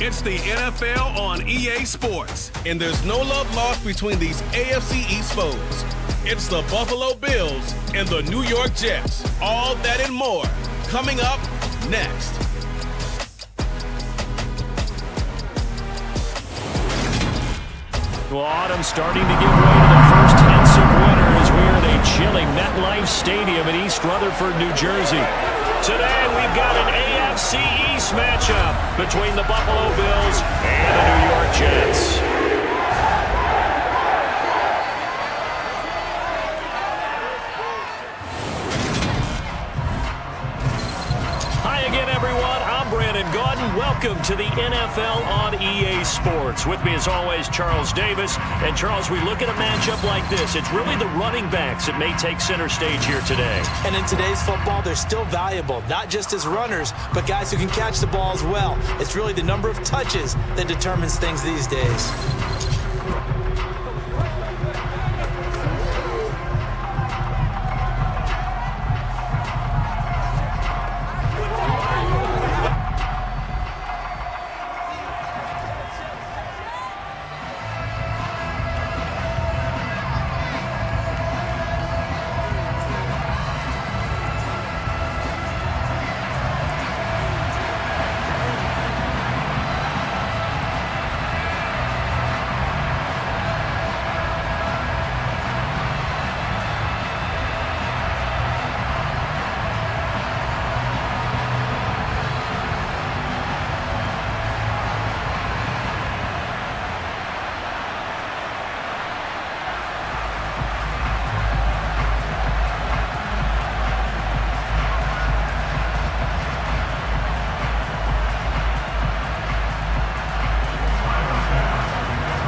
It's the NFL on EA Sports, and there's no love lost between these AFC East foes. It's the Buffalo Bills and the New York Jets. All that and more coming up next. Well, autumn starting to give way to the first hints of winter as we are at a chilling MetLife Stadium in East Rutherford, New Jersey. Today, we've got an AFC East matchup between the Buffalo Bills and the New York Jets. Hi again, everyone. I'm Brandon Gaudin. Welcome to the NFL on EA Sports. With me, as always, Charles Davis. And, Charles, we look at a matchup like this. It's really the running backs that may take center stage here today. And in today's football, they're still valuable, not just as runners, but guys who can catch the ball as well. It's really the number of touches that determines things these days.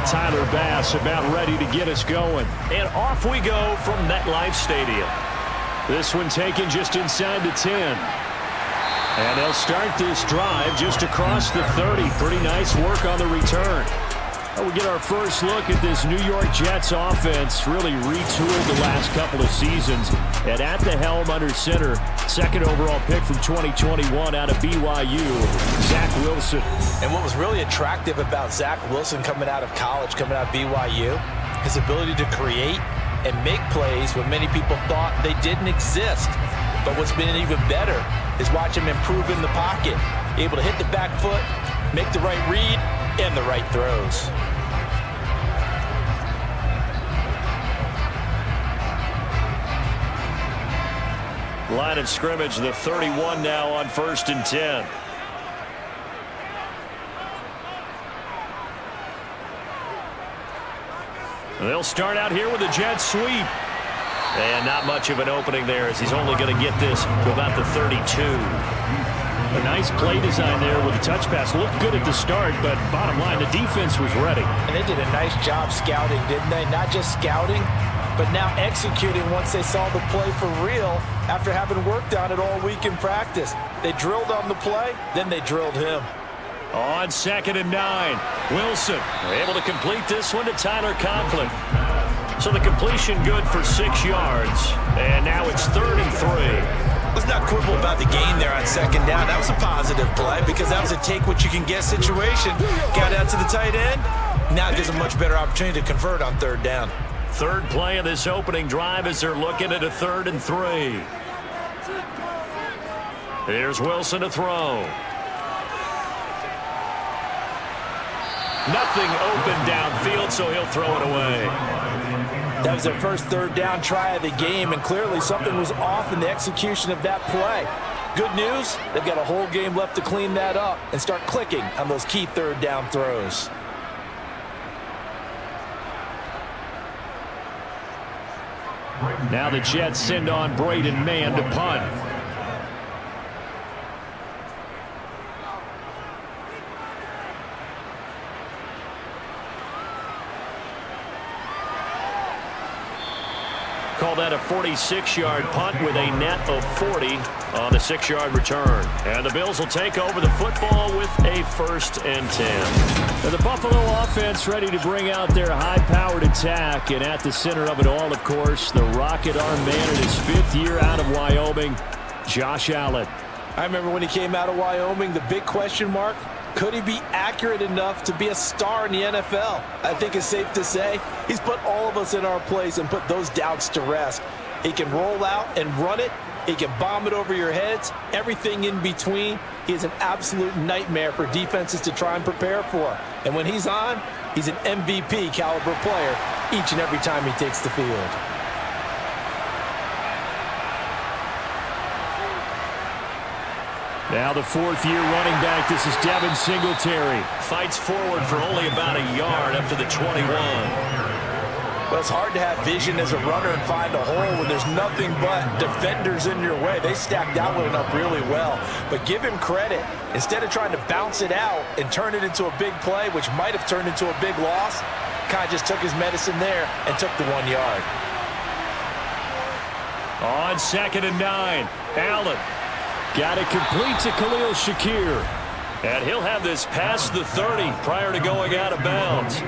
Tyler Bass about ready to get us going. And off we go from MetLife Stadium. This one taken just inside the 10. And they'll start this drive just across the 30. Pretty nice work on the return. We get our first look at this New York Jets offense, really retooled the last couple of seasons. And at the helm under center, second overall pick from 2021 out of BYU, Zach Wilson. And what was really attractive about Zach Wilson coming out of college, coming out of BYU, his ability to create and make plays when many people thought they didn't exist. But what's been even better is watch him improve in the pocket, able to hit the back foot, make the right read, and the right throws. Line of scrimmage, the 31 now on 1st and 10. They'll start out here with a jet sweep. And not much of an opening there as he's only going to get this to about the 32. A nice play design there with a touch pass. Looked good at the start, but bottom line, the defense was ready. And they did a nice job scouting, didn't they? Not just scouting, but now executing once they saw the play for real after having worked on it all week in practice. They drilled on the play, then they drilled him. On 2nd and 9, Wilson able to complete this one to Tyler Conklin. So the completion good for 6 yards, and now it's 3rd and 3. Let's not quibble about the gain there on 2nd down. That was a positive play because that was a take-what-you-can-get situation. Got out to the tight end. Now it gives a much better opportunity to convert on 3rd down. Third play of this opening drive as they're looking at a 3rd and 3. Here's Wilson to throw. Nothing open downfield, so he'll throw it away. That was their first 3rd down try of the game, and clearly something was off in the execution of that play. Good news, they've got a whole game left to clean that up and start clicking on those key 3rd down throws. Now the Jets send on Braden Mann to punt. Call that a 46-yard punt with a net of 40 on the 6-yard return. And the Bills will take over the football with a 1st and 10. And the Buffalo offense ready to bring out their high-powered attack. And at the center of it all, of course, the rocket arm man in his 5th year out of Wyoming, Josh Allen. I remember when he came out of Wyoming, the big question mark, Could he be accurate enough to be a star in the NFL? I think it's safe to say he's put all of us in our place and put those doubts to rest. He can roll out and run it. He can bomb it over your heads. Everything in between. He is an absolute nightmare for defenses to try and prepare for. And when he's on, he's an MVP caliber player each and every time he takes the field. Now the fourth-year running back, this is Devin Singletary. Fights forward for only about a yard up to the 21. Well, it's hard to have vision as a runner and find a hole when there's nothing but defenders in your way. They stacked that one up really well. But give him credit. Instead of trying to bounce it out and turn it into a big play, which might have turned into a big loss, kind of just took his medicine there and took the 1 yard. On 2nd and 9, Allen. Got it complete to Khalil Shakir. And he'll have this past the 30 prior to going out of bounds.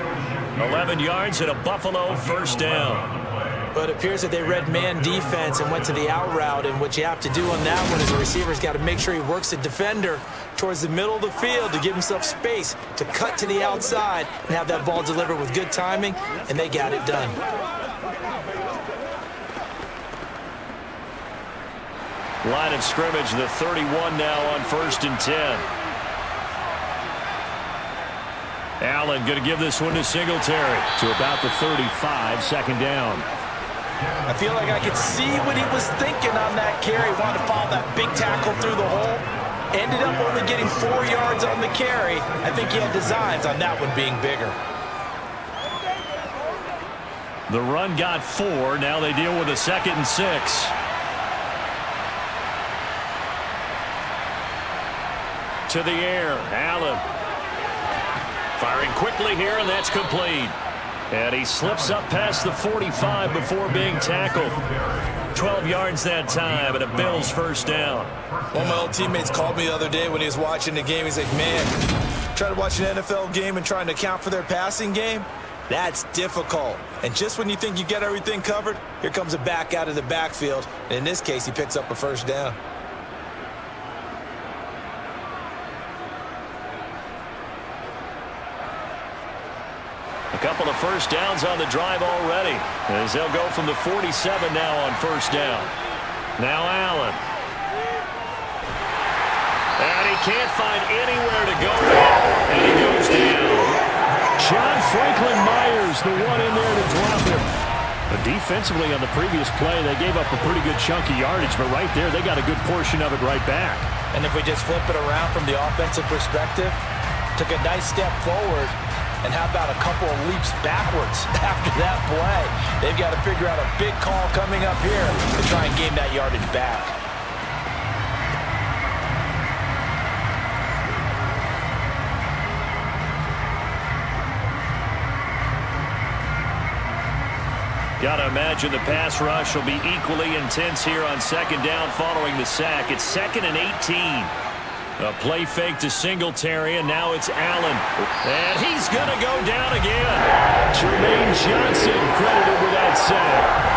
11 yards and a Buffalo first down. But it appears that they read man defense and went to the out route. And what you have to do on that one is the receiver's got to make sure he works the defender towards the middle of the field to give himself space to cut to the outside and have that ball delivered with good timing. And they got it done. Line of scrimmage, the 31 now on 1st and 10. Allen going to give this one to Singletary to about the 35, 2nd down. I feel like I could see what he was thinking on that carry. Wanted to follow that big tackle through the hole. Ended up only getting 4 yards on the carry. I think he had designs on that one being bigger. The run got 4. Now they deal with a 2nd and 6. To the air, Allen. Firing quickly here, and that's complete. And he slips up past the 45 before being tackled. 12 yards that time, and a Bills first down. One of my old teammates called me the other day when he was watching the game. He's like, man, trying to watch an NFL game and trying to account for their passing game? That's difficult. And just when you think you get everything covered, here comes a back out of the backfield. And in this case, he picks up a first down. A couple of first downs on the drive already, as they'll go from the 47 now on first down. Now Allen. And he can't find anywhere to go, and he goes down. John Franklin Myers, the one in there to drop him. But defensively on the previous play, they gave up a pretty good chunk of yardage, but right there, they got a good portion of it right back. And if we just flip it around from the offensive perspective, took a nice step forward, and how about a couple of leaps backwards after that play? They've got to figure out a big call coming up here to try and gain that yardage back. Got to imagine the pass rush will be equally intense here on 2nd down following the sack. It's 2nd and 18. A play fake to Singletary, and now it's Allen. And he's going to go down again. Jermaine Johnson credited with that sack.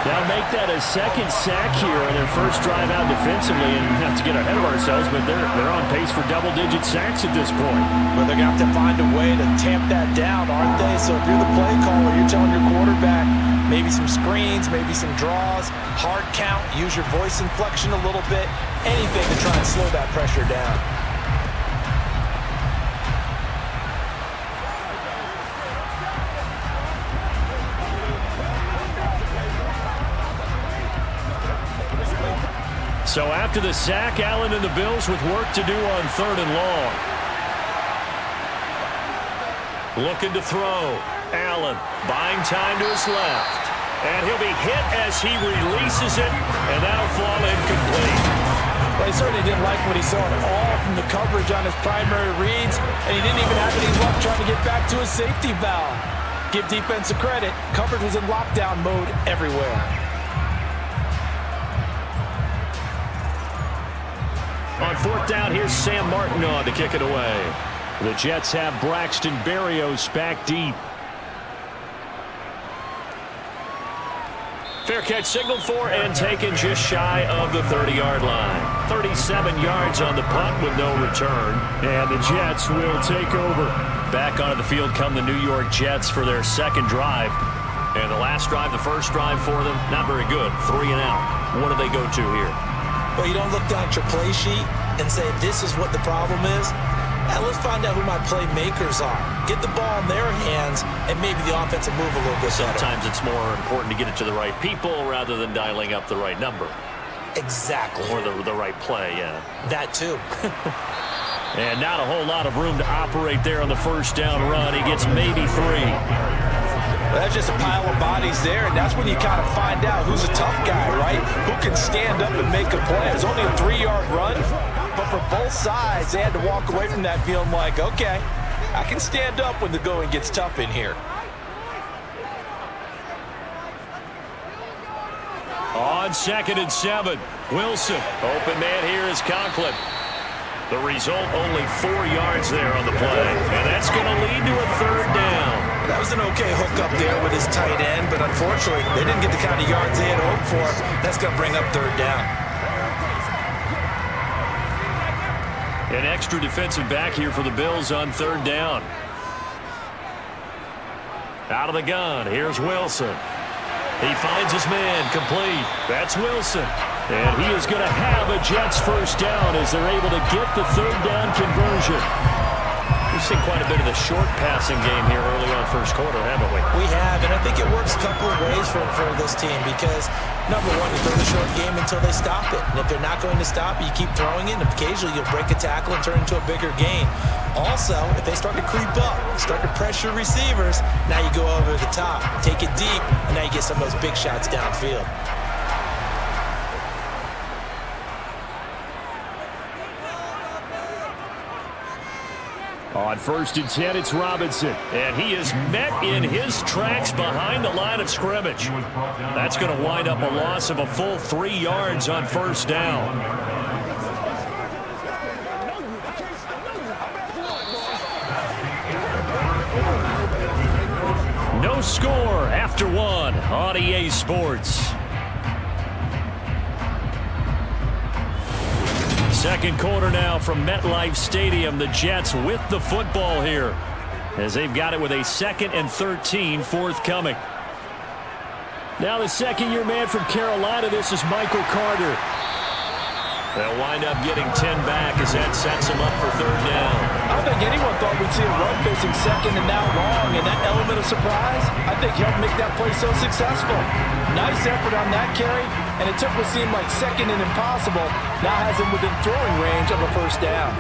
Now make that a 2nd sack here on their first drive out defensively, and not to get ahead of ourselves, but they're on pace for double-digit sacks at this point. But they're going to have to find a way to tamp that down, aren't they? So if you're the play caller, you're telling your quarterback maybe some screens, maybe some draws, hard count, use your voice inflection a little bit, anything to try and slow that pressure down. So after the sack, Allen and the Bills with work to do on 3rd and long. Looking to throw. Allen buying time to his left. And he'll be hit as he releases it, and that'll fall incomplete. Well, he certainly didn't like what he saw at all from the coverage on his primary reads, and he didn't even have any luck trying to get back to his safety valve. Give defense a credit. Coverage was in lockdown mode everywhere. On 4th down, here's Sam Martin on to kick it away. The Jets have Braxton Berrios back deep. Fair catch signaled for and taken just shy of the 30-yard line. 37 yards on the punt with no return. And the Jets will take over. Back onto the field come the New York Jets for their second drive. And the last drive, the first drive for them, not very good. 3 and out. What do they go to here? Well, you don't look down at your play sheet and say, this is what the problem is. Now let's find out who my playmakers are. Get the ball in their hands, and maybe the offense will move a little bit better. Sometimes it's more important to get it to the right people rather than dialing up the right number. Exactly. Or the right play, yeah. That too. And not a whole lot of room to operate there on the first down run. He gets maybe 3. Well, that's just a pile of bodies there, and that's when you kind of find out who's a tough guy, right? Who can stand up and make a play. It's only a 3-yard run, but for both sides, they had to walk away from that feeling like, okay, I can stand up when the going gets tough in here. On 2nd and 7, Wilson. Open man here is Conklin. The result, only 4 yards there on the play. And that's going to lead to a 3rd down. That was an okay hook up there with his tight end, but unfortunately, they didn't get the kind of yards they had hoped for. That's going to bring up 3rd down. An extra defensive back here for the Bills on 3rd down. Out of the gun, here's Wilson. He finds his man, complete. That's Wilson. And he is going to have a Jets first down as they're able to get the 3rd down conversion. We've seen quite a bit of the short passing game here early on first quarter, haven't we? We have, and I think it works a couple of ways for this team because, number one, you throw the short game until they stop it. And if they're not going to stop it, you keep throwing it, and occasionally you'll break a tackle and turn it into a bigger gain. Also, if they start to creep up, start to pressure receivers, now you go over the top, take it deep, and now you get some of those big shots downfield. On 1st and 10, it's Robinson. And he is met in his tracks behind the line of scrimmage. That's going to wind up a loss of a full 3 yards on 1st down. No score after 1 on EA Sports. Second quarter now from MetLife Stadium. The Jets with the football here as they've got it with a 2nd and 13 forthcoming. Now the second-year man from Carolina, this is Michael Carter. They'll wind up getting 10 back as that sets him up for 3rd down. I don't think anyone thought we'd see a run facing 2nd and now long, and that element of surprise, I think, helped make that play so successful. Nice effort on that carry, and it took what seemed like 2nd and impossible, now has him within throwing range of a 1st down.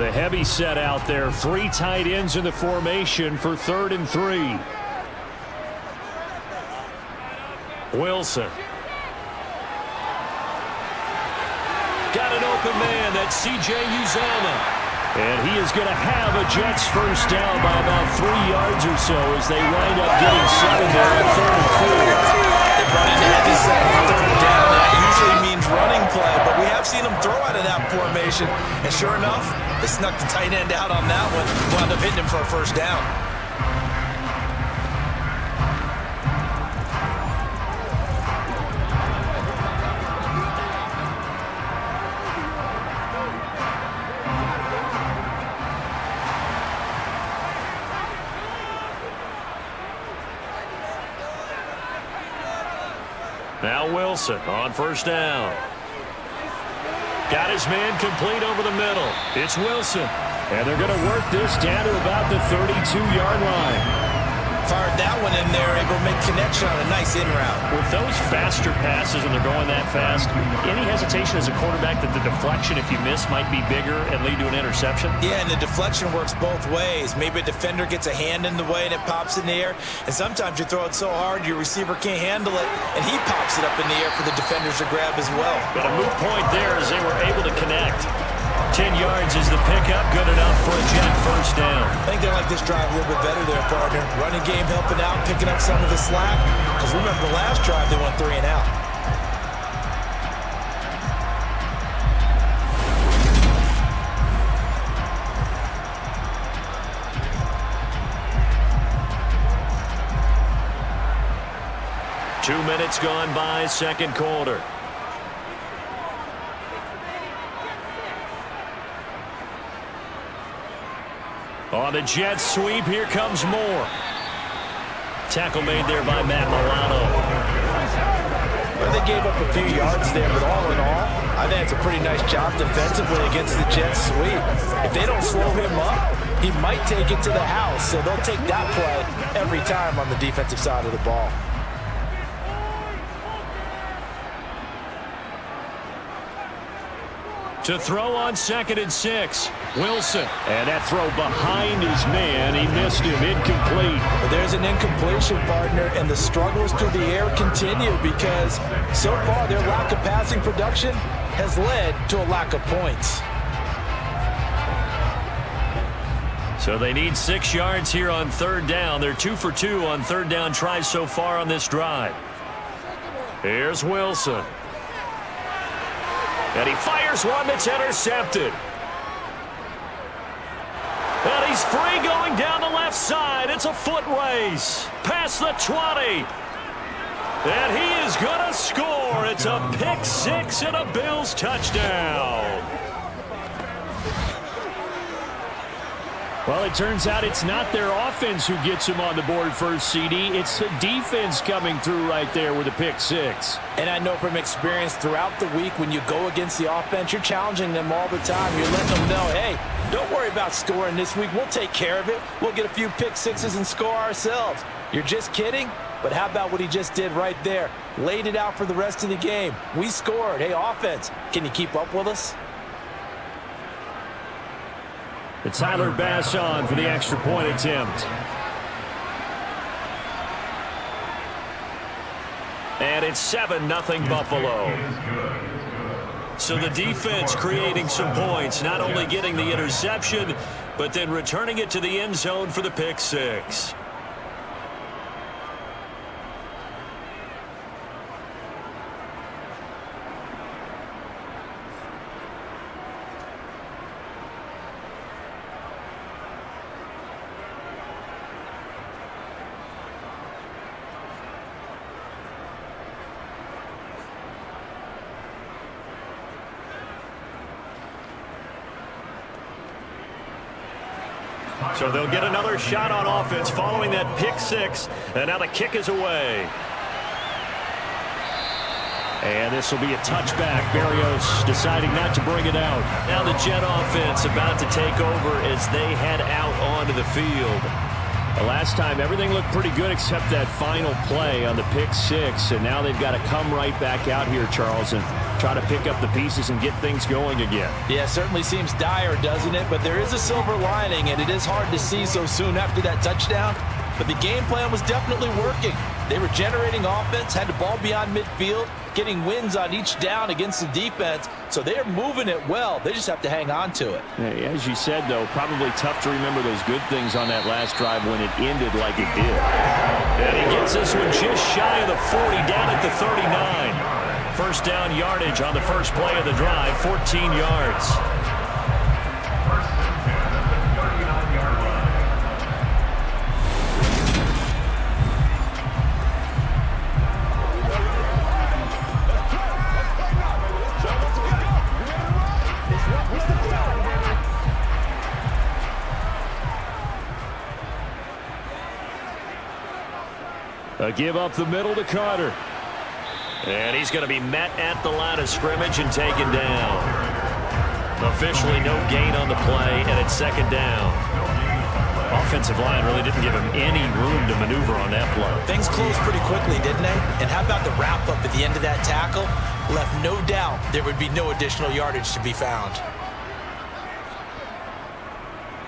The heavy set out there. 3 tight ends in the formation for 3rd and 3. Wilson. Got an open man. That's C.J. Uzomah. And he is going to have a Jets first down by about 3 yards or so as they wind up getting 7 there on 3rd and 4. They brought in the heavy set on 3rd down. That usually means running play, but we have seen them throw out of that formation. And sure enough, they snuck the tight end out on that one. Wound up hitting him for a 1st down. Now Wilson on 1st down. Got his man complete over the middle. It's Wilson. And they're going to work this down to about the 32-yard line. Fired that one in there, able to make connection on a nice in route. With those faster passes and they're going that fast, any hesitation as a quarterback that the deflection, if you miss, might be bigger and lead to an interception? Yeah, and the deflection works both ways. Maybe a defender gets a hand in the way and it pops in the air. And sometimes you throw it so hard your receiver can't handle it, and he pops it up in the air for the defenders to grab as well. But a moot point there as they were able to connect. 10 yards is the pickup, good enough for a Jet first down. I think they like this drive a little bit better there, partner. Running game helping out, picking up some of the slack. Because remember the last drive, they went 3 and out. 2 minutes gone by, second quarter. On the Jets sweep, here comes Moore. Tackle made there by Matt Milano. Well, they gave up a few yards there, but all in all, I think it's a pretty nice job defensively against the Jets sweep. If they don't slow him up, he might take it to the house, so they'll take that play every time on the defensive side of the ball. To throw on 2nd and 6, Wilson. And that throw behind his man. He missed him, incomplete. But there's an incompletion, partner, and the struggles through the air continue because so far their lack of passing production has led to a lack of points. So they need 6 yards here on 3rd down. They're 2 for 2 on 3rd down tries so far on this drive. Here's Wilson. And he fires one that's intercepted. And he's free going down the left side. It's a foot race. Past the 20. And he is going to score. It's a pick 6 and a Bills touchdown. Well, it turns out it's not their offense who gets him on the board first, CD. It's the defense coming through right there with a pick 6. And I know from experience throughout the week when you go against the offense, you're challenging them all the time. You're letting them know, hey, don't worry about scoring this week. We'll take care of it. We'll get a few pick 6s and score ourselves. You're just kidding? But how about what he just did right there? Laid it out for the rest of the game. We scored. Hey, offense, can you keep up with us? It's Tyler Bass on for the extra point attempt. And it's 7-0 Buffalo. So the defense creating some points, not only getting the interception, but then returning it to the end zone for the pick 6. So they'll get another shot on offense following that pick 6. And now the kick is away. And this will be a touchback. Berrios deciding not to bring it out. Now the Jet offense about to take over as they head out onto the field. The last time, everything looked pretty good except that final play on the pick 6. And now they've got to come right back out here, Charles, and try to pick up the pieces and get things going again. Yeah, certainly seems dire, doesn't it? But there is a silver lining, and it is hard to see so soon after that touchdown. But the game plan was definitely working. They were generating offense, had the ball beyond midfield, getting wins on each down against the defense. So they're moving it well. They just have to hang on to it. As you said, though, probably tough to remember those good things on that last drive when it ended like it did. And he gets this one just shy of the 40, down at the 39. First down yardage on the first play of the drive, 14 yards. A give up the middle to Carter. And he's going to be met at the line of scrimmage and taken down. Officially no gain on the play, and it's second down. Offensive line really didn't give him any room to maneuver on that play. Things closed pretty quickly, didn't they? And how about the wrap-up at the end of that tackle? Left no doubt there would be no additional yardage to be found.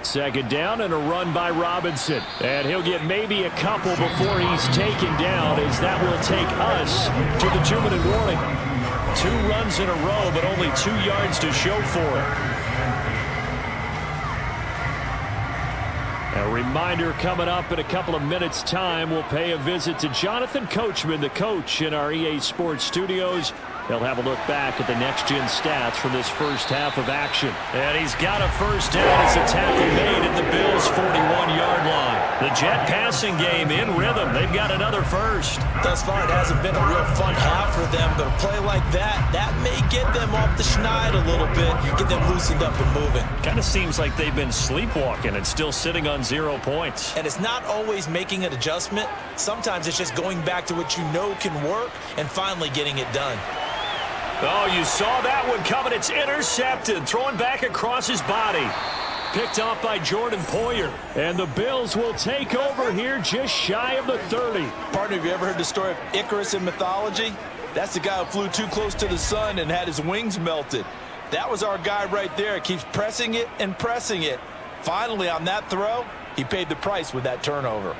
Second down and a run by Robinson. And he'll get maybe a couple before he's taken down, as that will take us to the 2-minute warning. 2 runs in a row, but only 2 yards to show for it. A reminder coming up in a couple of minutes' time. We'll pay a visit to Jonathan Coachman, the coach in our EA Sports studios. They'll have a look back at the next-gen stats from this first half of action. And he's got a first down as a tackle made at the Bills' 41-yard line. The Jet passing game in rhythm. They've got another first. Thus far, it hasn't been a real fun half for them, but a play like that may get them off the schneid a little bit, get them loosened up and moving. Kind of seems like they've been sleepwalking and still sitting on 0 points. And it's not always making an adjustment. Sometimes it's just going back to what you know can work and finally getting it done. Oh, you saw that one coming. It's intercepted. Throwing back across his body. Picked off by Jordan Poyer. And the Bills will take over here just shy of the 30. Partner, have you ever heard the story of Icarus in mythology? That's the guy who flew too close to the sun and had his wings melted. That was our guy right there. Keeps pressing it and pressing it. Finally, on that throw, he paid the price with that turnover.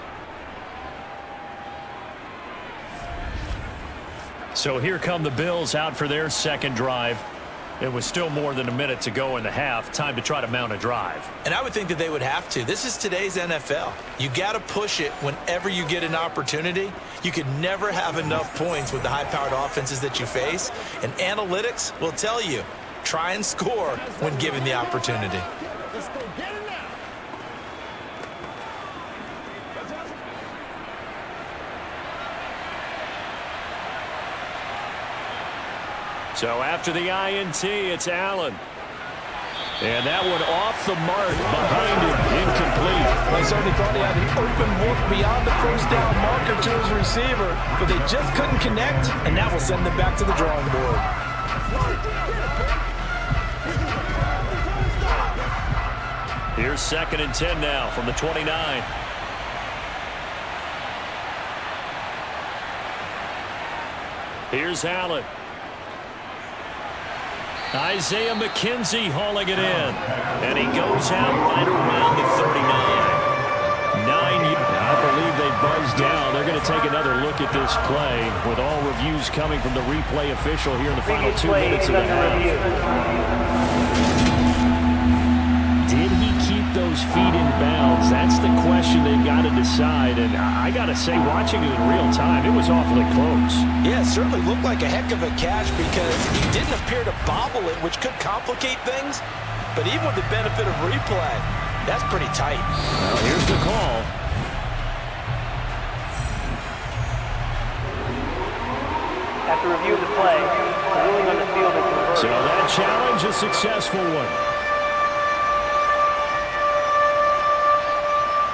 So here come the Bills out for their second drive. It was still more than a minute to go in the half. Time to try to mount a drive. And I would think that they would have to. This is today's NFL. You got to push it whenever you get an opportunity. You could never have enough points with the high-powered offenses that you face. And analytics will tell you, try and score when given the opportunity. So after the INT, it's Allen. And that one off the mark behind him, incomplete. I certainly thought he had an open look beyond the first down marker to his receiver, but they just couldn't connect, and that will send them back to the drawing board. Here's 2nd and 10 now from the 29. Here's Allen. Isaiah McKenzie hauling it in. And he goes out right around the 39. I believe they buzzed down. They're going to take another look at this play with all reviews coming from the replay official here in the final 2 minutes of the half. Did he keep those feet in bounds? That's the question they've got to decide. And I got to say, watching it in real time, it was awfully close. Yeah, it certainly looked like a heck of a catch because he didn't appear to bobble it, which could complicate things. But even with the benefit of replay, that's pretty tight. Well, here's the call. After review of the play, the ruling on the field is reversed. So that challenge, a successful one.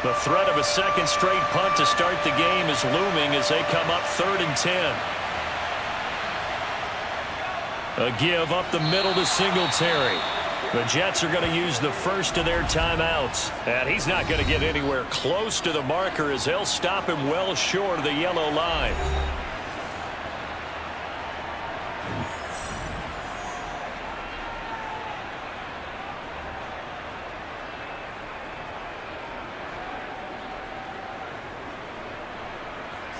The threat of a second straight punt to start the game is looming as they come up 3rd and 10. A give up the middle to Singletary. The Jets are going to use the first of their timeouts. And he's not going to get anywhere close to the marker as they'll stop him well short of the yellow line.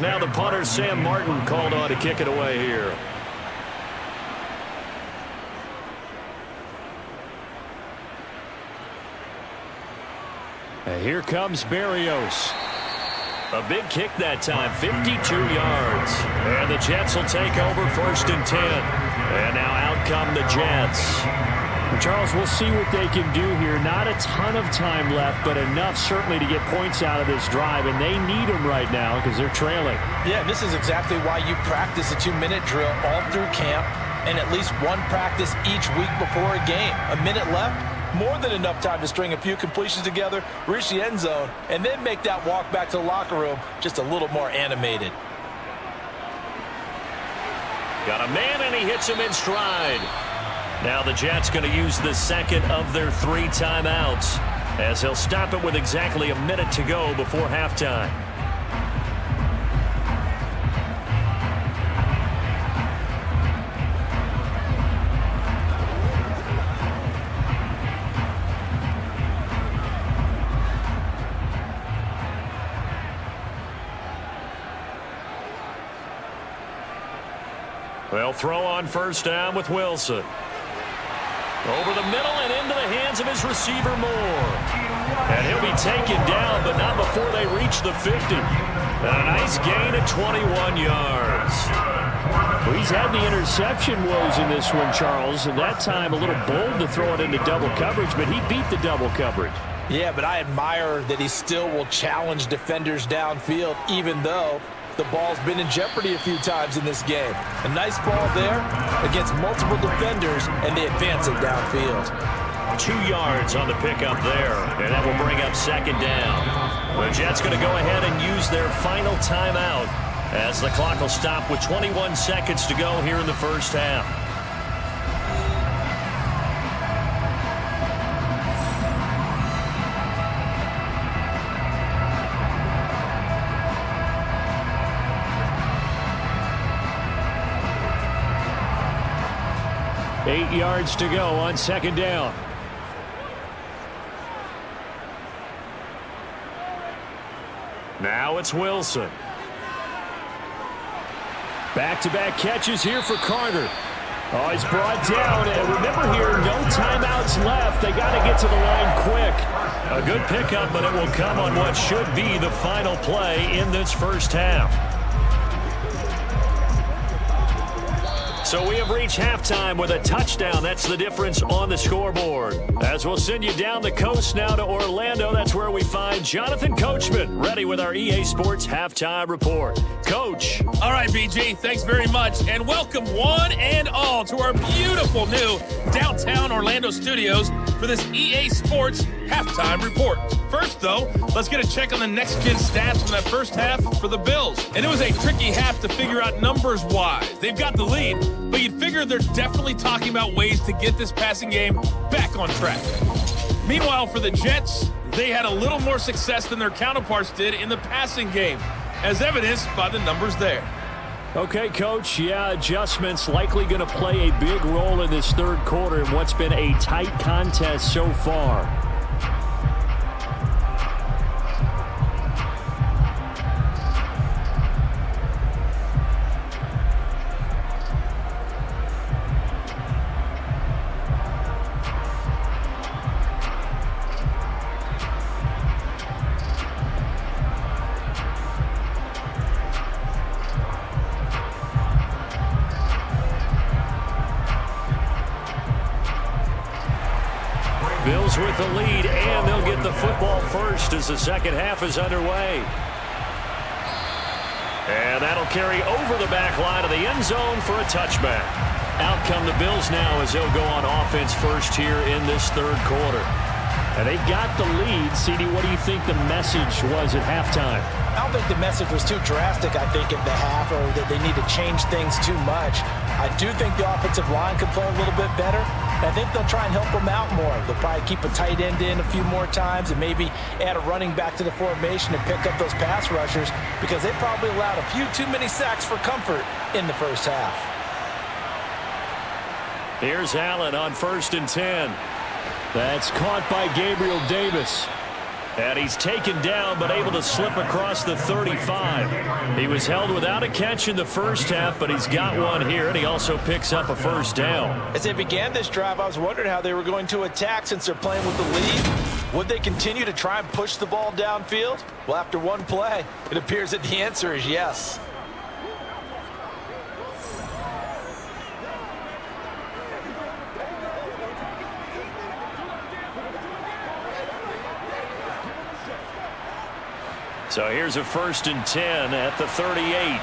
Now the punter, Sam Martin, called on to kick it away here. And here comes Berrios. A big kick that time, 52 yards. And the Jets will take over 1st and 10. And now out come the Jets. Charles, we'll see what they can do here. Not a ton of time left, but enough certainly to get points out of this drive, and they need them right now because they're trailing. Yeah, this is exactly why you practice a 2-minute drill all through camp and at least one practice each week before a game. A minute left, more than enough time to string a few completions together, reach the end zone, and then make that walk back to the locker room just a little more animated. Got a man, and he hits him in stride. Now the Jets going to use the second of their 3 timeouts as they'll stop it with exactly a minute to go before halftime. They'll throw on first down with Wilson. Over the middle and into the hands of his receiver Moore. And he'll be taken down, but not before they reach the 50. And a nice gain at 21 yards. Well, he's had the interception woes in this one, Charles, and that time a little bold to throw it into double coverage, but he beat the double coverage. Yeah, but I admire that he still will challenge defenders downfield, even though the ball's been in jeopardy a few times in this game. A nice ball there against multiple defenders, and they advance it downfield. 2 yards on the pickup there, and that will bring up second down. The Jets going to go ahead and use their final timeout as the clock will stop with 21 seconds to go here in the first half. Eight yards to go on second down. Now it's Wilson. Back-to-back catches here for Carter. Oh, he's brought down. And remember here, no timeouts left. They got to get to the line quick. A good pickup, but it will come on what should be the final play in this first half. So we have reached halftime with a touchdown. That's the difference on the scoreboard. As we'll send you down the coast now to Orlando, that's where we find Jonathan Coachman, ready with our EA Sports Halftime Report. Coach. All right, BG, thanks very much. And welcome one and all to our beautiful new downtown Orlando studios for this EA Sports Halftime Report. First, though, let's get a check on the next-gen stats from that first half for the Bills. And it was a tricky half to figure out numbers-wise. They've got the lead, but you'd figure they're definitely talking about ways to get this passing game back on track. Meanwhile, for the Jets, they had a little more success than their counterparts did in the passing game, as evidenced by the numbers there. Okay, Coach, yeah, adjustments likely going to play a big role in this third quarter in what's been a tight contest so far. Bills with the lead, and they'll get the football first as the second half is underway. And that'll carry over the back line of the end zone for a touchback. Out come the Bills now as they'll go on offense first here in this third quarter. And they've got the lead. CD, what do you think the message was at halftime? I don't think the message was too drastic, I think, at the half, or that they need to change things too much. I do think the offensive line could play a little bit better. I think they'll try and help them out more. They'll probably keep a tight end in a few more times and maybe add a running back to the formation and pick up those pass rushers, because they probably allowed a few too many sacks for comfort in the first half. Here's Allen on 1st and 10. That's caught by Gabriel Davis. And he's taken down, but able to slip across the 35. He was held without a catch in the first half, but he's got one here, and he also picks up a first down. As they began this drive, I was wondering how they were going to attack since they're playing with the lead. Would they continue to try and push the ball downfield? Well, after one play, it appears that the answer is yes. So here's a 1st and 10 at the 38.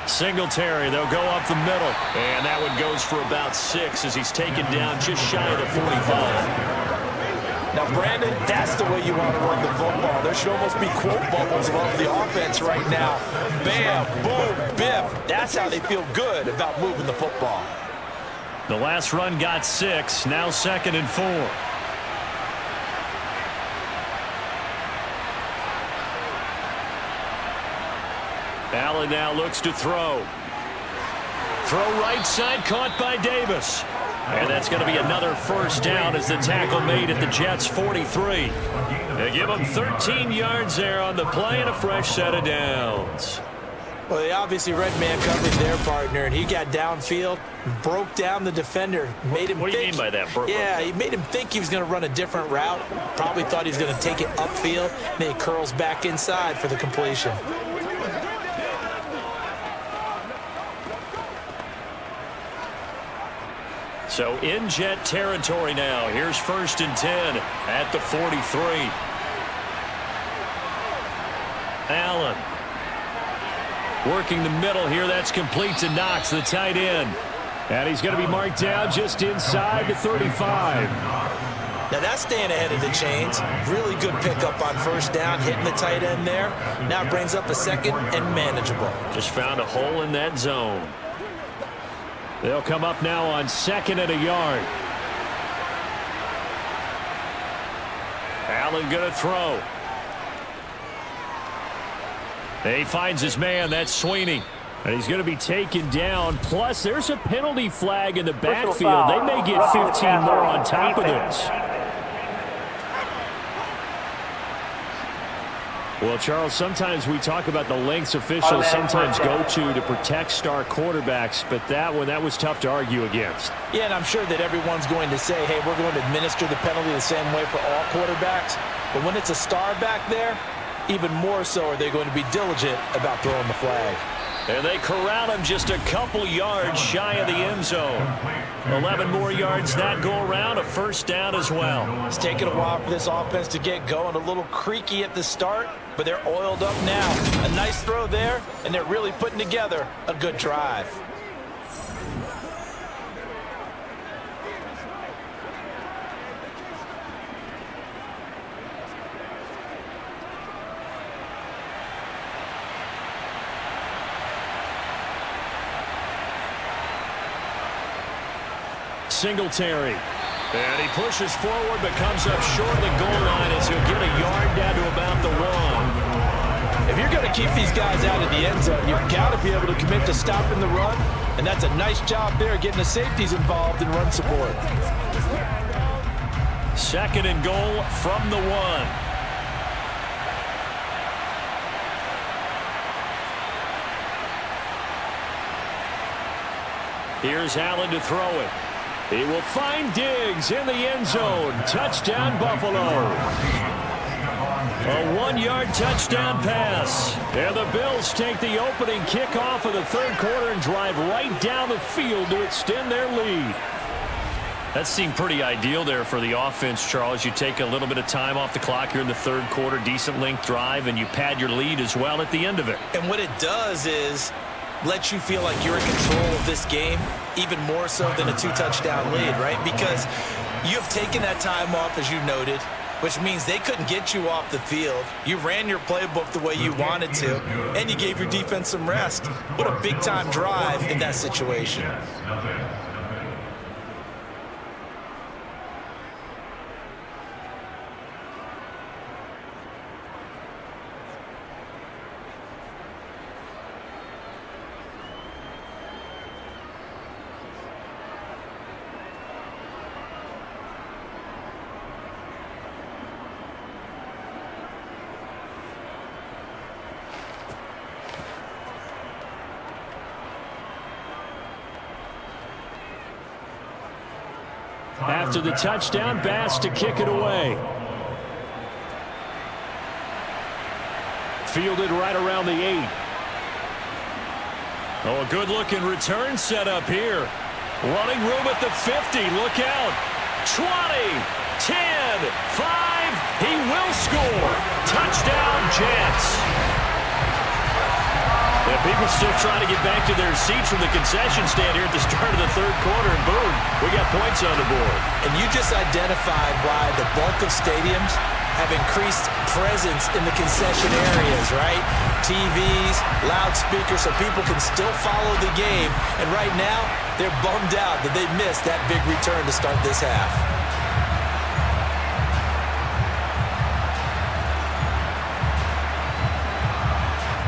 Singletary, they'll go up the middle. And that one goes for about 6 as he's taken down just shy of the 45. Now, Brandon, that's the way you want to run the football. There should almost be quote bubbles above the offense right now. Bam, boom, biff. That's how they feel good about moving the football. The last run got 6, now 2nd and 4. Allen now looks to throw. Throw right side, caught by Davis. And that's going to be another first down as the tackle made at the Jets' 43. They give them 13 yards there on the play and a fresh set of downs. Well, they obviously read man coverage their partner, and he got downfield, broke down the defender, made him What do you mean by that? Yeah, he made him think he was going to run a different route. Probably thought he was going to take it upfield, and then he curls back inside for the completion. So in Jet territory now. Here's 1st and 10 at the 43. Allen working the middle here. That's complete to Knox, the tight end. And he's going to be marked down just inside the 35. Now that's staying ahead of the chains. Really good pickup on 1st down, hitting the tight end there. Now it brings up a 2nd and manageable. Just found a hole in that zone. They'll come up now on 2nd and a yard. Allen going to throw. He finds his man. That's Sweeney. And he's going to be taken down. Plus, there's a penalty flag in the backfield. They may get 15 more on top of this. Well, Charles, sometimes we talk about the lengths officials sometimes go to protect star quarterbacks, but that was tough to argue against. Yeah, and I'm sure that everyone's going to say, hey, we're going to administer the penalty the same way for all quarterbacks. But when it's a star back there, even more so are they going to be diligent about throwing the flag. And they corral him just a couple yards shy of the end zone. 11 more yards that go around, a 1st down as well. It's taken a while for this offense to get going. A little creaky at the start, but they're oiled up now. A nice throw there, and they're really putting together a good drive. Singletary. And he pushes forward but comes up short of the goal line as he'll get a yard down to about the 1. If you're going to keep these guys out of the end zone, you've got to be able to commit to stopping the run, and that's a nice job there getting the safeties involved in run support. 2nd and goal from the 1. Here's Allen to throw it. He will find Diggs in the end zone. Touchdown, Buffalo. A 1-yard touchdown pass. And the Bills take the opening kickoff of the 3rd quarter and drive right down the field to extend their lead. That seemed pretty ideal there for the offense, Charles. You take a little bit of time off the clock here in the 3rd quarter, decent length drive, and you pad your lead as well at the end of it. And what it does is let you feel like you're in control of this game, even more so than a 2-touchdown lead, right? Because you have taken that time off, as you noted, which means they couldn't get you off the field. You ran your playbook the way you wanted to, and you gave your defense some rest. What a big-time drive in that situation. After the touchdown, Bass to kick it away. Fielded right around the 8. Oh, a good-looking return set up here. Running room at the 50. Look out. 20, 10, 5. He will score. Touchdown, Jets. Yeah, people still trying to get back to their seats from the concession stand here at the start of the 3rd quarter, and boom, we got points on the board. And you just identified why the bulk of stadiums have increased presence in the concession areas, right? TVs, loudspeakers, so people can still follow the game. And right now, they're bummed out that they missed that big return to start this half.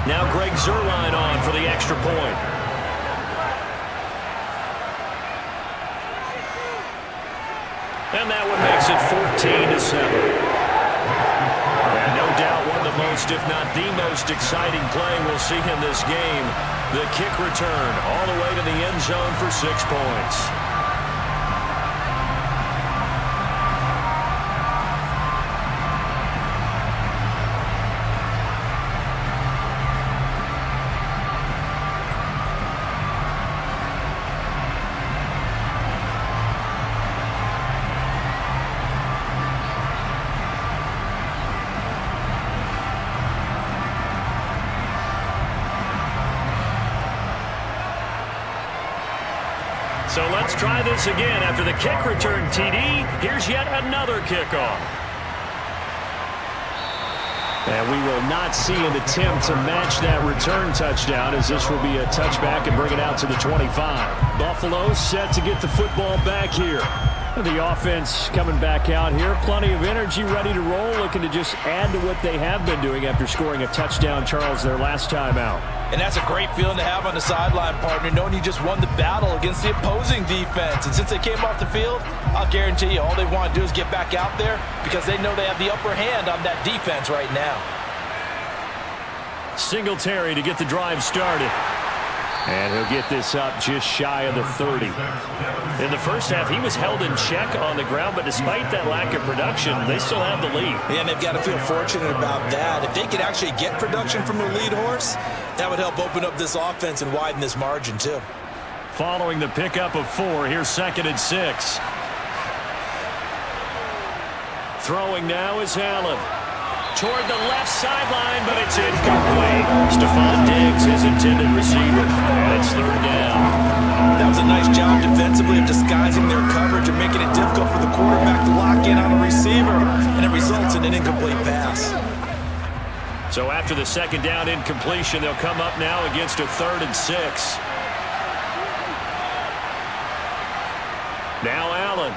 Now Greg Zuerlein on for the extra point. And that one makes it 14-7. And no doubt one of the most, if not the most exciting play we'll see in this game. The kick return all the way to the end zone for 6 points. So let's try this again. After the kick return TD, here's yet another kickoff. And we will not see an attempt to match that return touchdown, as this will be a touchback and bring it out to the 25. Buffalo set to get the football back here. The offense coming back out here. Plenty of energy, ready to roll, looking to just add to what they have been doing after scoring a touchdown, Charles, their last time out. And that's a great feeling to have on the sideline, partner, knowing you just won the battle against the opposing defense. And since they came off the field, I'll guarantee you all they want to do is get back out there because they know they have the upper hand on that defense right now. Singletary to get the drive started. And he'll get this up just shy of the 30. In the first half, he was held in check on the ground, but despite that lack of production, they still have the lead. Yeah, and they've got to feel fortunate about that. If they could actually get production from their lead horse, that would help open up this offense and widen this margin, too. Following the pickup of 4, here's 2nd and 6. Throwing now is Allen. Toward the left sideline, but it's incomplete. Stephon Diggs, his intended receiver. And it's 3rd down. That was a nice job defensively of disguising their coverage and making it difficult for the quarterback to lock in on the receiver. And it results in an incomplete pass. So after the 2nd down incompletion, they'll come up now against a 3rd and 6. Now Allen.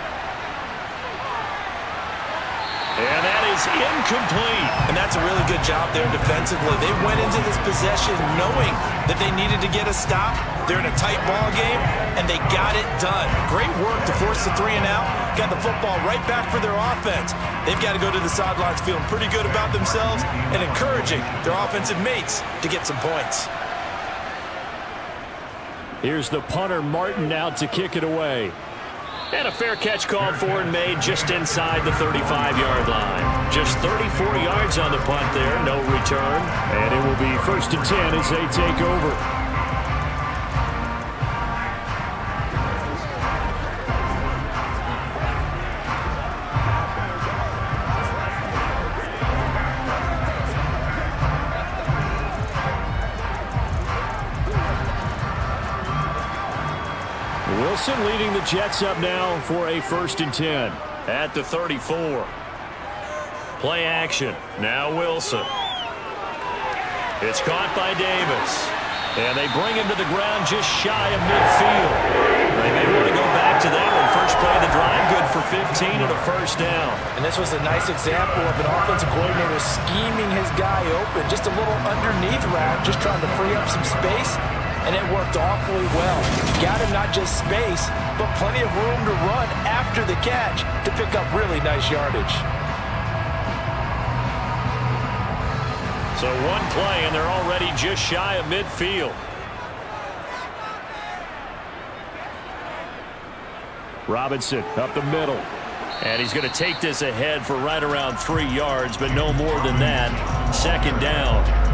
And that is incomplete. And that's a really good job there defensively. They went into this possession knowing that they needed to get a stop. They're in a tight ball game, and they got it done. Great work to force the 3 and out. Got the football right back for their offense. They've got to go to the sidelines feeling pretty good about themselves and encouraging their offensive mates to get some points. Here's the punter, Martin, out to kick it away. And a fair catch called for and made just inside the 35-yard line. Just 34 yards on the punt there, no return. And it will be 1st and 10 as they take over. Wilson leading the Jets up now for a 1st and 10. At the 34. Play action. Now Wilson. It's caught by Davis. And they bring him to the ground just shy of midfield. They may want to go back to that one. First play of the drive, good for 15 and a 1st down. And this was a nice example of an offensive coordinator scheming his guy open. Just a little underneath route, just trying to free up some space. And it worked awfully well. Got him not just space, but plenty of room to run after the catch to pick up really nice yardage. So one play, and they're already just shy of midfield. Robinson up the middle. And he's going to take this ahead for right around 3 yards, but no more than that. 2nd down.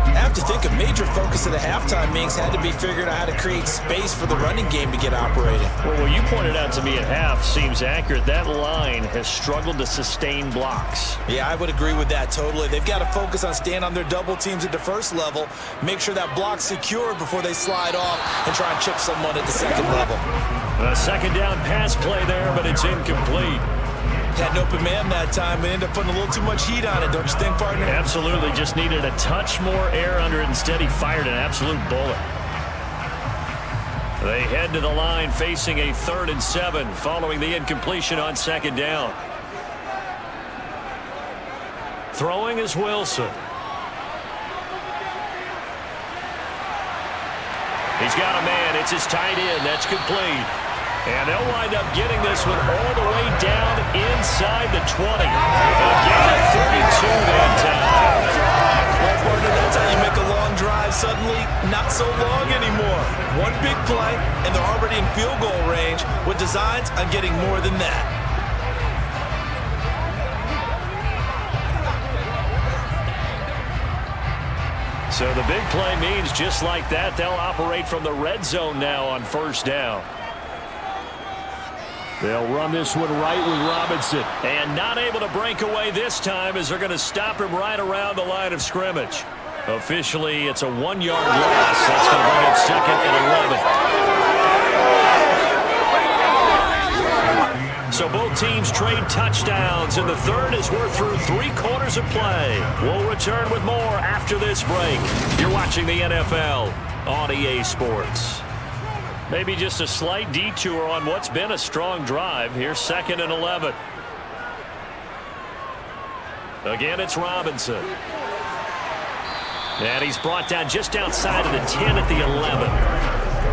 I have to think a major focus of the halftime meetings had to be figuring out how to create space for the running game to get operating. Well, what you pointed out to me at half seems accurate. That line has struggled to sustain blocks. Yeah, I would agree with that totally. They've got to focus on staying on their double teams at the first level, make sure that block's secured before they slide off and try and chip someone at the 2nd level. A 2nd down pass play there, but it's incomplete. Had an open man that time, but ended up putting a little too much heat on it, don't you think, partner? Absolutely. Just needed a touch more air under it. Instead, he fired an absolute bullet. They head to the line facing a 3rd and 7 following the incompletion on 2nd down. Throwing is Wilson. He's got a man. It's his tight end. That's complete. And they'll wind up getting this one all the way down inside the 20. Again, a 32 that time. Well, partner, that's how you make a long drive suddenly not so long anymore. One big play, and they're already in field goal range with designs on getting more than that. So the big play means just like that, they'll operate from the red zone now on 1st down. They'll run this one right with Robinson. And not able to break away this time as they're going to stop him right around the line of scrimmage. Officially, it's a 1-yard loss. That's going to bring up 2nd and 11. So both teams trade touchdowns, and the third as we're through 3/4 of play. We'll return with more after this break. You're watching the NFL on EA Sports. Maybe just a slight detour on what's been a strong drive. Here's 2nd and 11. Again, it's Robinson. And he's brought down just outside of the 10 at the 11.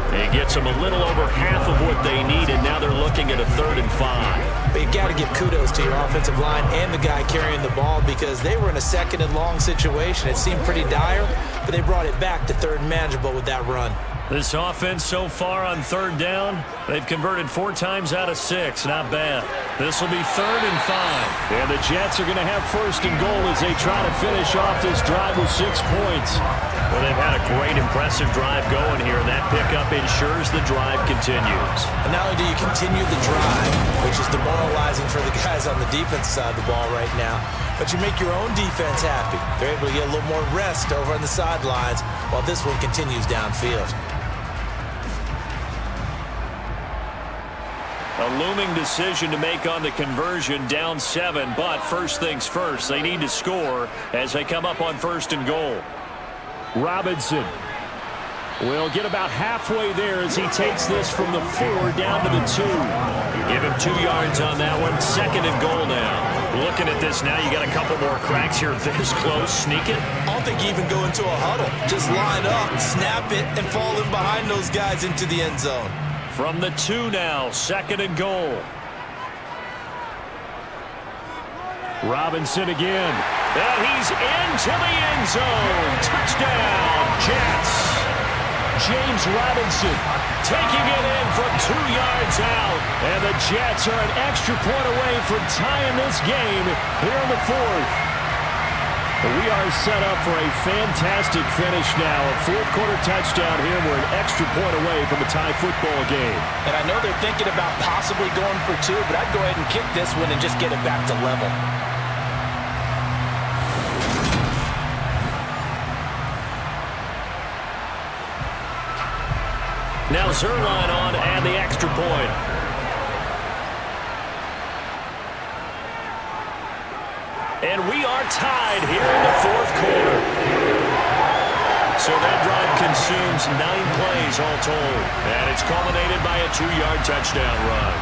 He gets them a little over half of what they need, and now they're looking at a 3rd and 5. But you got to give kudos to your offensive line and the guy carrying the ball, because they were in a 2nd and long situation. It seemed pretty dire, but they brought it back to 3rd and manageable with that run. This offense so far on 3rd down, they've converted 4 times out of 6. Not bad. This will be 3rd and 5. And the Jets are going to have 1st and goal as they try to finish off this drive with 6 points. Well, they've had a great, impressive drive going here, and that pickup ensures the drive continues. And not only do you continue the drive, which is demoralizing for the guys on the defense side of the ball right now, but you make your own defense happy. They're able to get a little more rest over on the sidelines while this one continues downfield. A looming decision to make on the conversion, down 7, but first things first, they need to score as they come up on 1st and goal. Robinson will get about halfway there as he takes this from the 4 down to the 2. Give him 2 yards on that one. 2nd and goal now. Looking at this now, you got a couple more cracks here. This close, sneak it. I don't think you even go into a huddle. Just line up, snap it, and fall in behind those guys into the end zone. From the 2 now, 2nd and goal. Robinson again. And he's into the end zone. Touchdown, Jets. James Robinson taking it in from 2 yards out. And the Jets are an extra point away from tying this game here in the 4th. We are set up for a fantastic finish now. A 4th-quarter touchdown here. We're an extra point away from a tie football game. And I know they're thinking about possibly going for 2, but I'd go ahead and kick this one and just get it back to level. Now Zerline on and the extra point. And we are tied here in the 4th quarter. So that drive consumes 9 plays all told. And it's culminated by a 2-yard touchdown run.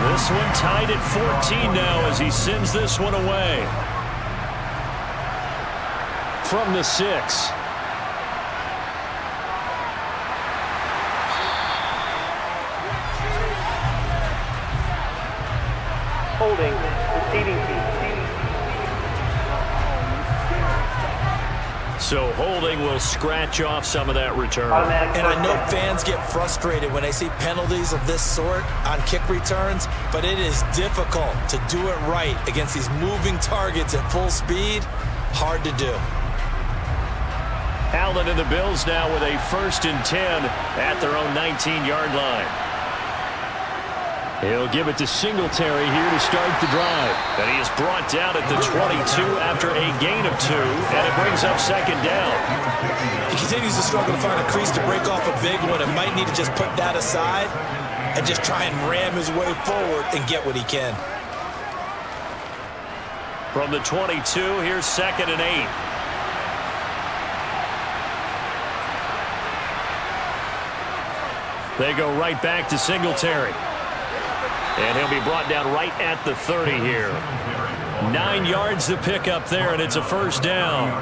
This one tied at 14 now as he sends this one away. From the 6. Holding, receiving team. So holding will scratch off some of that return. And I know fans get frustrated when they see penalties of this sort on kick returns, but it is difficult to do it right against these moving targets at full speed. Hard to do. Allen and the Bills now with a 1st and 10 at their own 19-yard line. He'll give it to Singletary here to start the drive. And he is brought down at the 22 after a gain of 2, and it brings up 2nd down. He continues to struggle to find a crease to break off a big one and might need to just put that aside and just try and ram his way forward and get what he can. From the 22, here's 2nd and 8. They go right back to Singletary. And he'll be brought down right at the 30 here. 9 yards to pick up there, and it's a 1st down.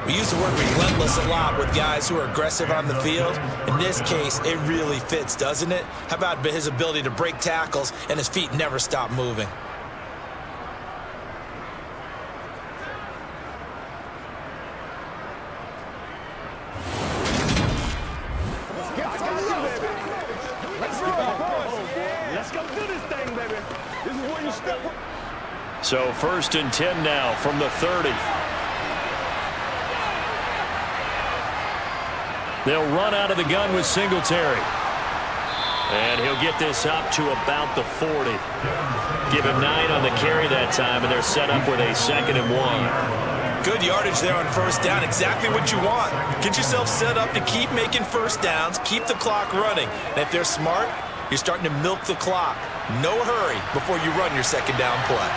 We use the word relentless a lot with guys who are aggressive on the field. In this case, it really fits, doesn't it? How about his ability to break tackles and his feet never stop moving? Let's go do this. So 1st and 10 now from the 30. They'll run out of the gun with Singletary. And he'll get this up to about the 40. Give him 9 on the carry that time, and they're set up with a 2nd and 1. Good yardage there on 1st down. Exactly what you want. Get yourself set up to keep making 1st downs, keep the clock running. And if they're smart, you're starting to milk the clock. No hurry before you run your 2nd down play.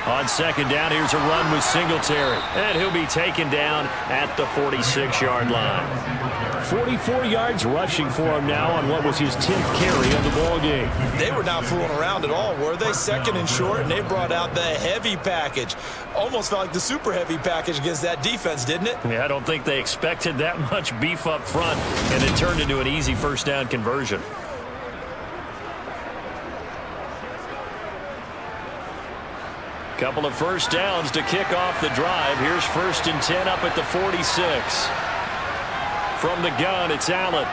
On 2nd down, here's a run with Singletary. And he'll be taken down at the 46-yard line. 44 yards rushing for him now on what was his 10th carry of the ball game. They were not fooling around at all, were they? 2nd and short, and they brought out the heavy package. Almost felt like the super heavy package against that defense, didn't it? Yeah, I don't think they expected that much beef up front, and it turned into an easy 1st down conversion. Couple of 1st downs to kick off the drive. Here's 1st and 10 up at the 46. From the gun, it's Allen.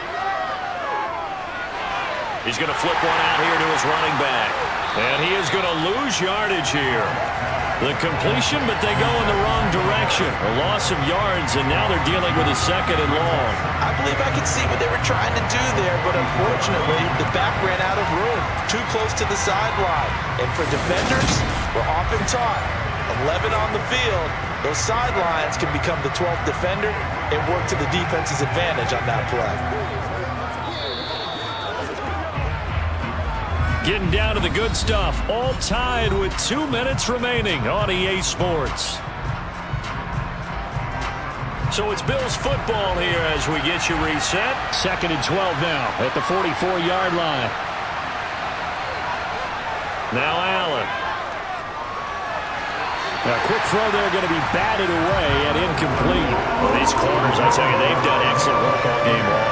He's going to flip one out here to his running back. And he is going to lose yardage here. The completion, but they go in the wrong direction. A loss of yards, and now they're dealing with a 2nd and long. I believe I could see what they were trying to do there, but unfortunately, the back ran out of room. Too close to the sideline. And for defenders, we're often taught 11 on the field. Those sidelines can become the 12th defender and work to the defense's advantage on that play. Getting down to the good stuff. All tied with 2 minutes remaining on EA Sports. So it's Bills football here as we get you reset. 2nd and 12 now at the 44-yard line. Now Allen. A quick throw there going to be batted away and incomplete. Well, these corners, I tell you, they've done excellent work all game long.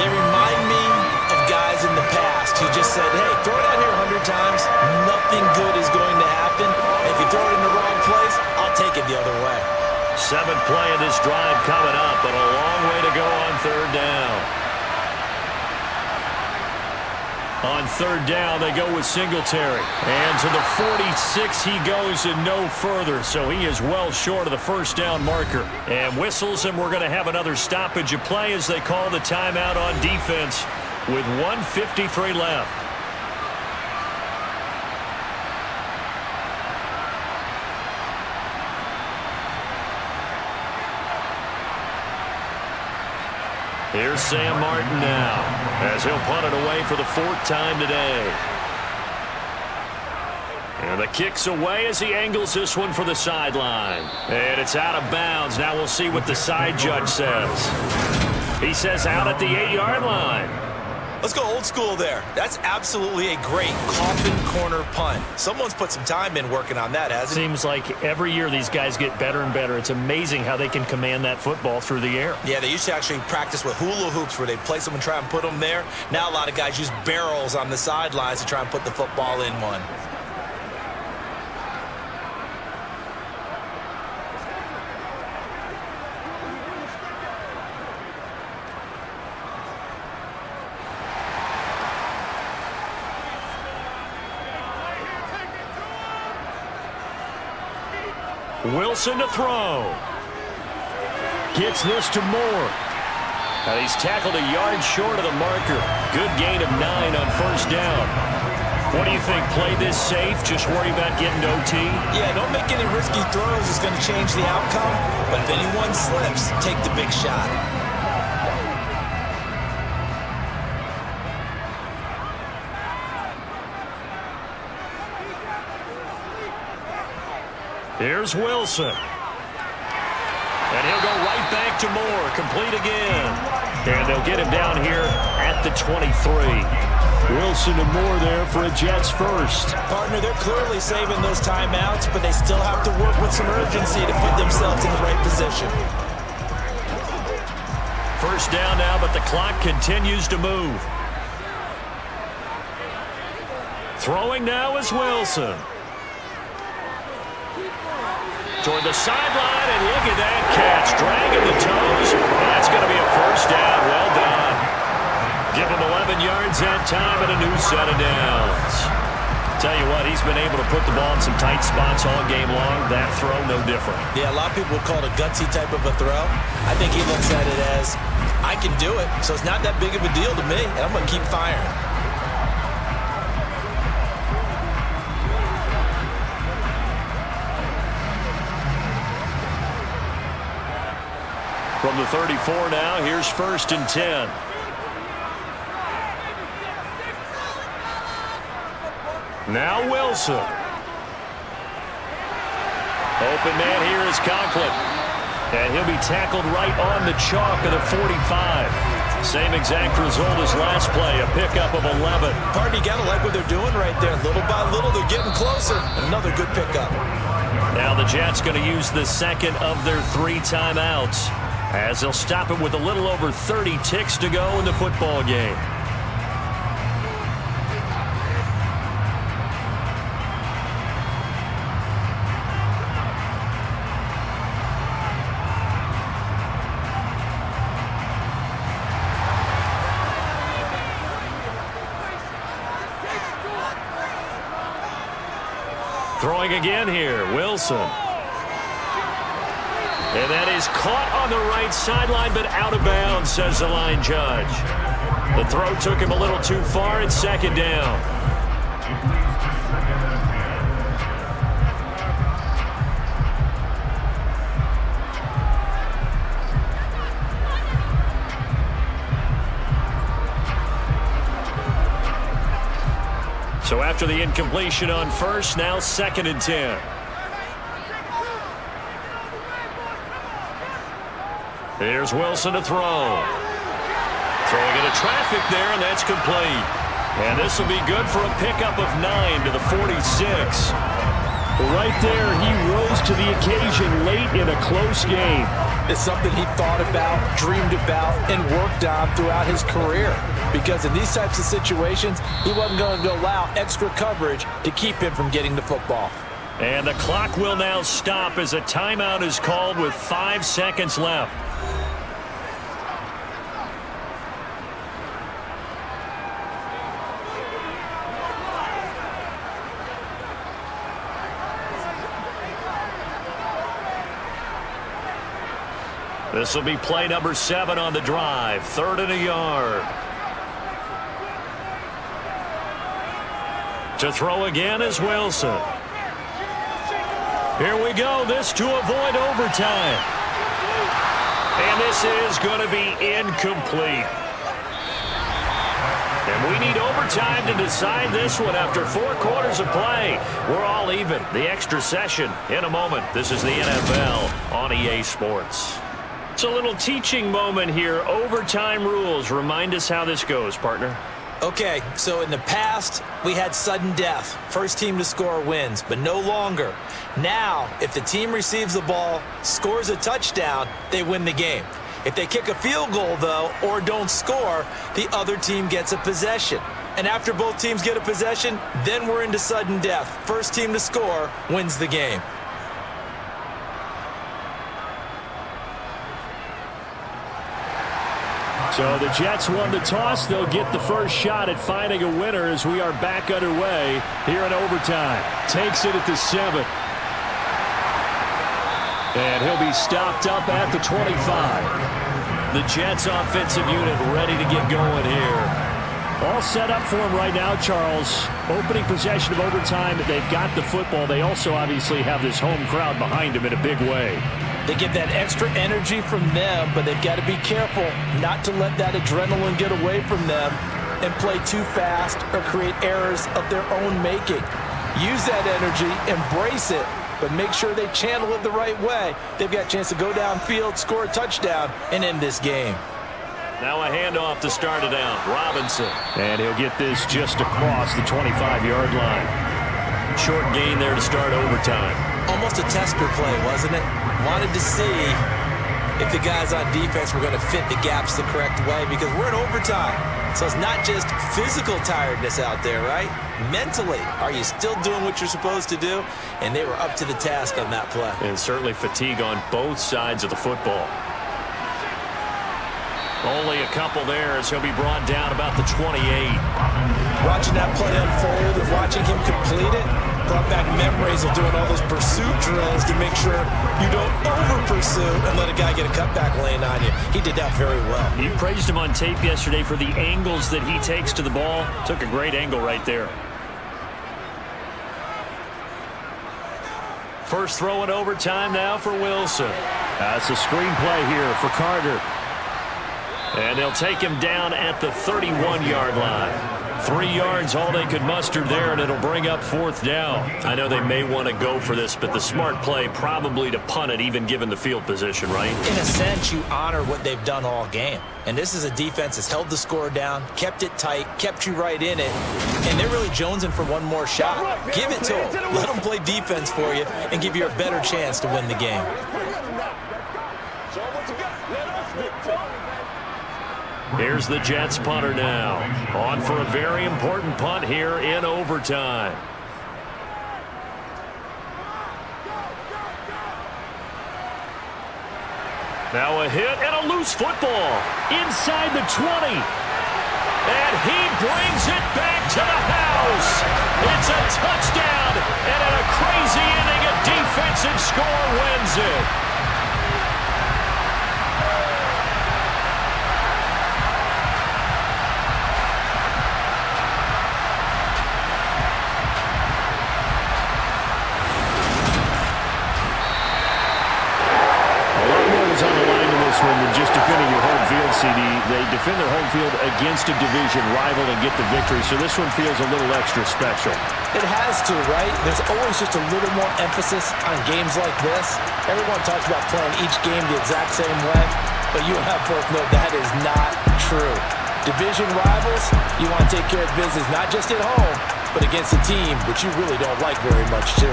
They remind me of guys in the past who just said, hey, throw it out here 100 times, nothing good is going to happen. If you throw it in the wrong place, I'll take it the other way. 7th play of this drive coming up, but a long way to go on 3rd down. On 3rd down, they go with Singletary. And to the 46 he goes and no further, so he is well short of the 1st down marker. And whistles, and we're going to have another stoppage of play as they call the timeout on defense with 1:53 left. Here's Sam Martin now, as he'll punt it away for the 4th time today. And the kick's away as he angles this one for the sideline. And it's out of bounds. Now we'll see what the side judge says. He says out at the 8-yard line. Let's go old school there. That's absolutely a great coffin corner punt. Someone's put some time in working on that, hasn't it? Seems like every year these guys get better and better. It's amazing how they can command that football through the air. Yeah, they used to actually practice with hula hoops where they'd place them and try and put them there. Now a lot of guys use barrels on the sidelines to try and put the football in one. Wilson to throw. Gets this to Moore. And he's tackled a yard short of the marker. Good gain of 9 on 1st down. What do you think? Play this safe? Just worry about getting to OT? Yeah, don't make any risky throws. It's going to change the outcome. But if anyone slips, take the big shot. Here's Wilson. And he'll go right back to Moore. Complete again. And they'll get him down here at the 23. Wilson and Moore there for a Jets first. Partner, they're clearly saving those timeouts, but they still have to work with some urgency to put themselves in the right position. 1st down now, but the clock continues to move. Throwing now is Wilson. Toward the sideline, and look at that catch. Dragging the toes. That's going to be a 1st down. Well done. Give him 11 yards that time and a new set of downs. Tell you what, he's been able to put the ball in some tight spots all game long. That throw, no different. Yeah, a lot of people would call it a gutsy type of a throw. I think he looks at it as, I can do it, so it's not that big of a deal to me, and I'm going to keep firing. From the 34 now, here's 1st and 10. Now Wilson. Open man here is Conklin. And he'll be tackled right on the chalk of the 45. Same exact result as last play, a pickup of 11. Party, you gotta like what they're doing right there. Little by little, they're getting closer. Another good pickup. Now the Jets going to use the second of their 3 timeouts, as they'll stop it with a little over 30 ticks to go in the football game. Throwing again here, Wilson. And that is caught on the right sideline, but out of bounds, says the line judge. The throw took him a little too far. It's 2nd down. So after the incompletion on 1st, now 2nd and 10. Here's Wilson to throw. Throwing into traffic there, and that's complete. And this will be good for a pickup of 9 to the 46. Right there, he rose to the occasion late in a close game. It's something he thought about, dreamed about, and worked on throughout his career. Because in these types of situations, he wasn't going to allow extra coverage to keep him from getting the football. And the clock will now stop as a timeout is called with 5 seconds left. This will be play number 7 on the drive. 3rd and a yard. To throw again is Wilson. Here we go. This to avoid overtime. And this is going to be incomplete. And we need overtime to decide this one after 4 quarters of play. We're all even. The extra session in a moment. This is the NFL on EA Sports. It's a little teaching moment here. Overtime rules. Remind us how this goes, partner. Okay, so in the past, we had sudden death. First team to score wins, but no longer. Now, if the team receives the ball, scores a touchdown, they win the game. If they kick a field goal, though, or don't score, the other team gets a possession. And after both teams get a possession, then we're into sudden death. First team to score wins the game. So the Jets won the toss. They'll get the first shot at finding a winner as we are back underway here in overtime. Takes it at the 7. And he'll be stopped up at the 25. The Jets offensive unit ready to get going here. All set up for him right now, Charles. Opening possession of overtime. They've got the football. They also obviously have this home crowd behind them in a big way. They get that extra energy from them, but they've got to be careful not to let that adrenaline get away from them and play too fast or create errors of their own making. Use that energy, embrace it, but make sure they channel it the right way. They've got a chance to go downfield, score a touchdown, and end this game. Now a handoff to start it out. Robinson. And he'll get this just across the 25-yard line. Short gain there to start overtime. Almost a tester play, wasn't it? Wanted to see if the guys on defense were going to fit the gaps the correct way, because we're in overtime. So it's not just physical tiredness out there, right? Mentally, are you still doing what you're supposed to do? And they were up to the task on that play. And certainly fatigue on both sides of the football. Only a couple there as he'll be brought down about the 28. Watching that play unfold and watching him complete it brought back memories of doing all those pursuit drills to make sure you don't over-pursue and let a guy get a cutback lane on you. He did that very well. You praised him on tape yesterday for the angles that he takes to the ball. Took a great angle right there. First throw in overtime now for Wilson. That's a screenplay here for Carter. And they'll take him down at the 31-yard line. 3 yards, all they could muster there, and it'll bring up 4th down. I know they may want to go for this, but the smart play probably to punt it, even given the field position, right? In a sense, you honor what they've done all game. And this is a defense that's held the score down, kept it tight, kept you right in it, and they're really jonesing for one more shot. Give it to them. Let them play defense for you and give you a better chance to win the game. Here's the Jets punter now. On for a very important punt here in overtime. Now a hit and a loose football inside the 20. And he brings it back to the house. It's a touchdown. And in a crazy inning, a defensive score wins it. Than just defending your home field, CD. They defend their home field against a division rival and get the victory, so this one feels a little extra special. It has to, right? There's always just a little more emphasis on games like this. Everyone talks about playing each game the exact same way, but you and I both know that is not true. Division rivals, you want to take care of business not just at home, but against a team which you really don't like very much, too.